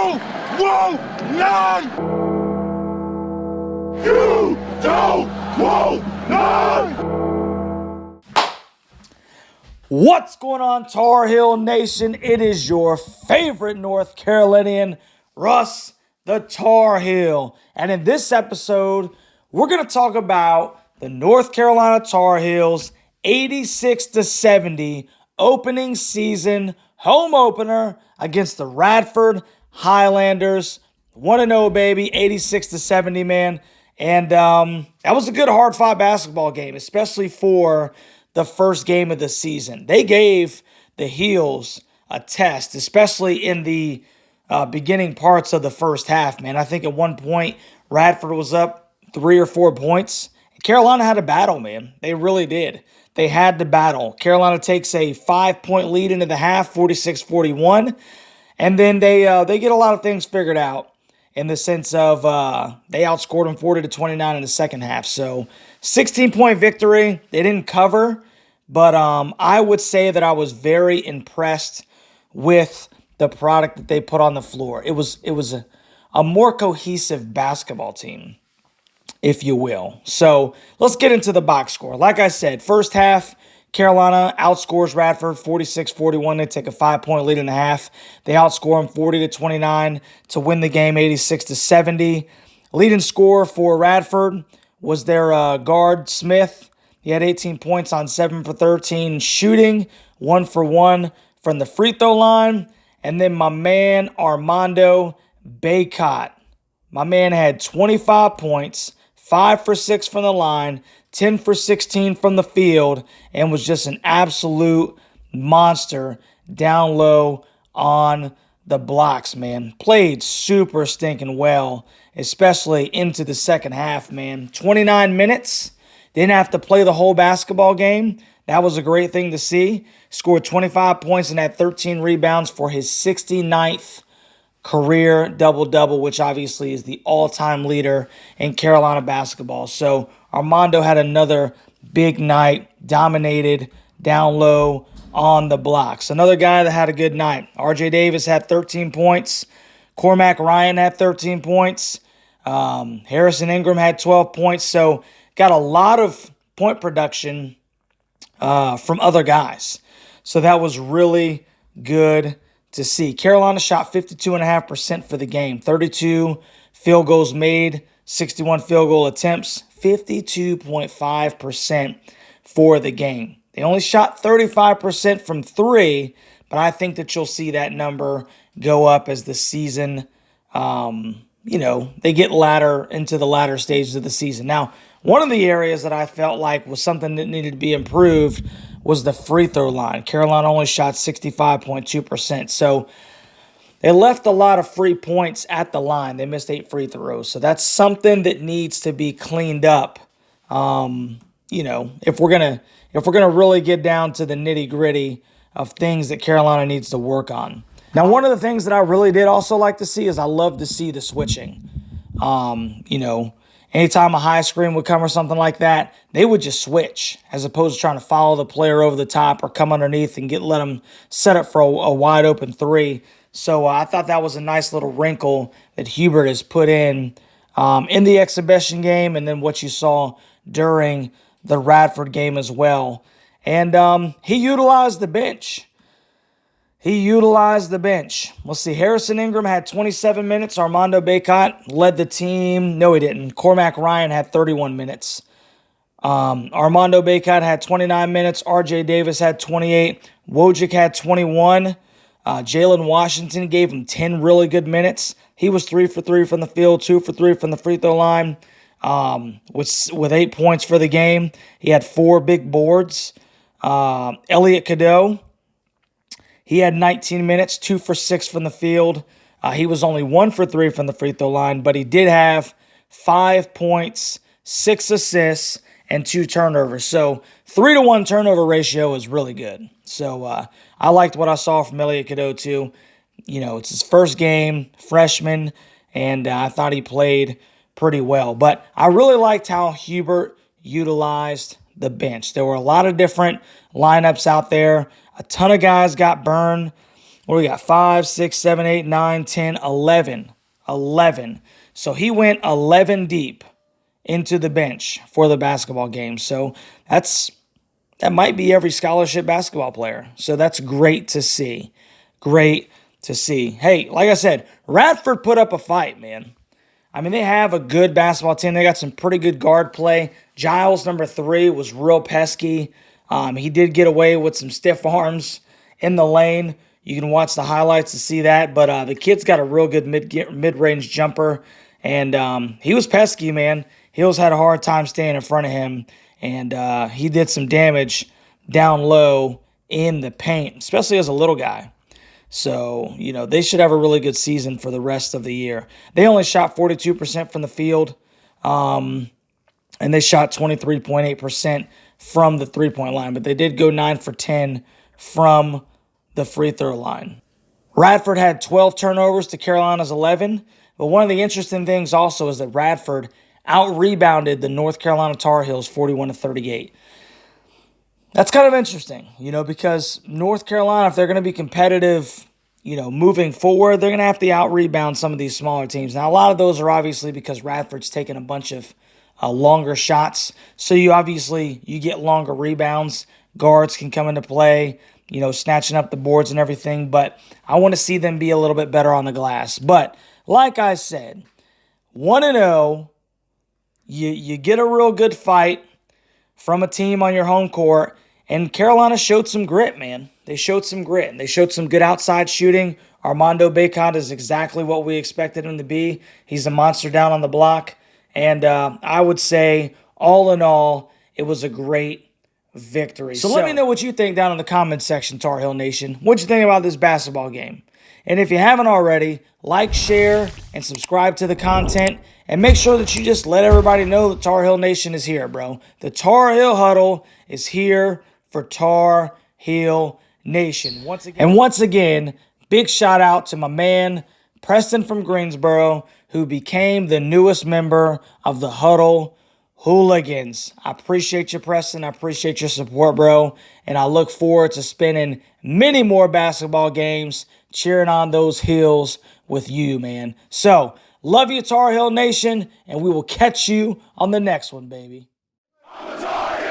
won't none! You don't want none! What's going on, Tar Heel Nation? It is your favorite North Carolinian, Russ the Tar Heel. And in this episode, we're going to talk about the North Carolina Tar Heels 86-70 opening season home opener against the Radford Highlanders. 1-0, baby, 86-70, man. And that was a good hard-fought basketball game, especially for the first game of the season. They gave the Heels a test, especially in the beginning parts of the first half, man. I think at one point, Radford was up 3 or 4 points. Carolina had a battle, man. They really did. They had to battle. Carolina takes a 5-point lead into the half, 46-41. And then they get a lot of things figured out in the sense of they outscored them 40-29 in the second half. So 16-point victory. They didn't cover, but I would say that I was very impressed with the product that they put on the floor. It was a more cohesive basketball team, if you will. So let's get into the box score. Like I said, first half, Carolina outscores Radford 46-41. They take a 5-point lead in the half. They outscore them 40-29 to win the game 86-70. Leading scorer for Radford was their guard, Smith. He had 18 points on 7 for 13 shooting, 1 for 1 from the free throw line. And then my man, Armando Bacot. My man had 25 points, 5 for 6 from the line, 10 for 16 from the field, and was just an absolute monster down low on the blocks, man. Played super stinking well, especially into the second half, man. 29 minutes. Didn't have to play the whole basketball game. That was a great thing to see. Scored 25 points and had 13 rebounds for his 69th career double-double, which obviously is the all-time leader in Carolina basketball. So Armando had another big night, dominated down low on the blocks. Another guy that had a good night. RJ Davis had 13 points. Cormac Ryan had 13 points. Harrison Ingram had 12 points. So got a lot of point production from other guys. So that was really good to see. Carolina shot 52.5% for the game. 32 field goals made, 61 field goal attempts, 52.5% for the game. They only shot 35% from 3, but I think that you'll see that number go up as the season, they get into the latter stages of the season. Now, one of the areas that I felt like was something that needed to be improved was the free throw line. Carolina only shot 65.2%. So they left a lot of free points at the line. They missed 8 free throws. So that's something that needs to be cleaned up. If we're gonna really get down to the nitty-gritty of things that Carolina needs to work on. Now, one of the things that I really did also like to see is I love to see the switching. Anytime a high screen would come or something like that, they would just switch as opposed to trying to follow the player over the top or come underneath and let them set up for a wide open 3. So I thought that was a nice little wrinkle that Hubert has put in the exhibition game and then what you saw during the Radford game as well. And he utilized the bench. Let's see. Harrison Ingram had 27 minutes. Armando Bacot led the team. No, he didn't. Cormac Ryan had 31 minutes. Armando Bacot had 29 minutes. RJ Davis had 28. Wojcik had 21. Jalen Washington gave him 10 really good minutes. He was 3 for 3 from the field, 2 for 3 from the free throw line, with 8 points for the game. He had 4 big boards. Elliot Cadeau, he had 19 minutes, 2 for 6 from the field. He was only 1 for 3 from the free throw line, but he did have 5 points, 6 assists, and 2 turnovers. So 3-to-1 turnover ratio is really good. So I liked what I saw from Elliot Cadeau too. It's his first game, freshman, and I thought he played pretty well. But I really liked how Hubert utilized the bench. There were a lot of different lineups out there. A ton of guys got burned What do we got? 5, 6, 7, 8, 9, 10, 11. 11. So he went 11 deep into the bench for the basketball game. So that might be every scholarship basketball player. So that's great to see. Great to see. Hey, like I said, Radford put up a fight, man. I mean, they have a good basketball team. They got some pretty good guard play. Giles, number 3, was real pesky. He did get away with some stiff arms in the lane. You can watch the highlights to see that. But the kid's got a real good mid-range jumper. And he was pesky, man. Hills had a hard time staying in front of him. And he did some damage down low in the paint, especially as a little guy. So, they should have a really good season for the rest of the year. They only shot 42% from the field, and they shot 23.8% from the three-point line, but they did go 9 for 10 from the free throw line. Radford had 12 turnovers to Carolina's 11, but one of the interesting things also is that Radford out-rebounded the North Carolina Tar Heels 41-38. That's kind of interesting, because North Carolina, if they're going to be competitive, moving forward, they're going to have to out-rebound some of these smaller teams. Now, a lot of those are obviously because Radford's taking a bunch of longer shots. So you get longer rebounds. Guards can come into play, snatching up the boards and everything. But I want to see them be a little bit better on the glass. But like I said, 1-0, you get a real good fight from a team on your home court. And Carolina showed some grit, man. They showed some grit. And they showed some good outside shooting. Armando Bacot is exactly what we expected him to be. He's a monster down on the block. And I would say, all in all, it was a great victory. So let me know what you think down in the comments section, Tar Heel Nation. What you think about this basketball game? And if you haven't already, like, share, and subscribe to the content. And make sure that you just let everybody know that Tar Heel Nation is here, bro. The Tar Heel Huddle is here for Tar Heel Nation. Once again, big shout out to my man, Preston from Greensboro, who became the newest member of the Huddle Hooligans. I appreciate you, Preston. I appreciate your support, bro. And I look forward to spending many more basketball games cheering on those Heels with you, man. So, love you, Tar Heel Nation, and we will catch you on the next one, baby. I'm a Tar Heel!